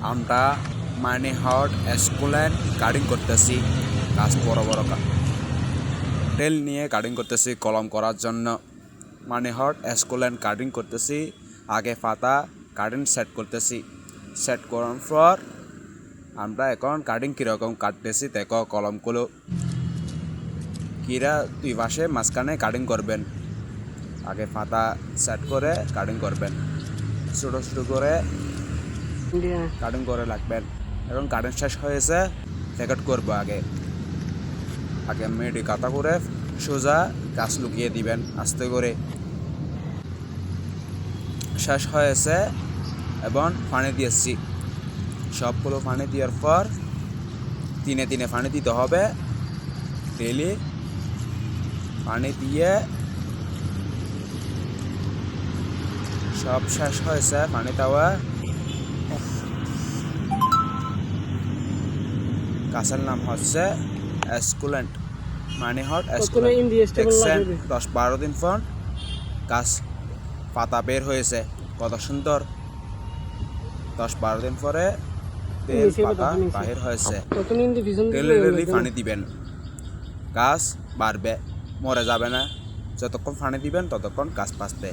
আমরা মানি hot এসকুলেন্ট cutting করতেছি। গাছ বড় বড় টেল নিয়ে কাটিং করতেছি কলম করার জন্য। মানি হট এসকুলেন্ট কাটিং করতেছি। আগে পাতা কাটিং সেট করতেছি। সেট করার পর আমরা এখন কাটিং কীরকম কাটতেছি দেখো। কলমগুলো কিরা দুই পাশে মাঝখানে কাটিং করবেন। আগে পাতা সেট করে কাটিং করবেন, ছোটো ছোটো করে কাটিং করে রাখবেন। এখন কাটিং শেষ হয়েছে প্যাকেট করবো। আগে মেডি কাটা করে সোজা গাছ লুকিয়ে দিবেন আস্তে করে। শেষ হয়েছে এবং পানি দিয়েছি। সবগুলো পানি দেওয়ার পর তিনে তিনে পানি দিতে হবে। ডেলি পানি দিয়ে সব শেষ হয়েছে পানি দেওয়া। গাছের নাম হচ্ছে এসকুলেন্ট, মানি হট এসকুলেন্ট। 10-12 দিন পর গাছ পাতা বের হয়েছে, কত সুন্দর। 10-12 দিন পরে তেল পাতা বাহির হয়েছে। ডেলি পানি দিবেন, গাছ বাড়বে, মরে যাবে না। যতক্ষণ পানি দিবেন ততক্ষণ গাছ বাঁচবে।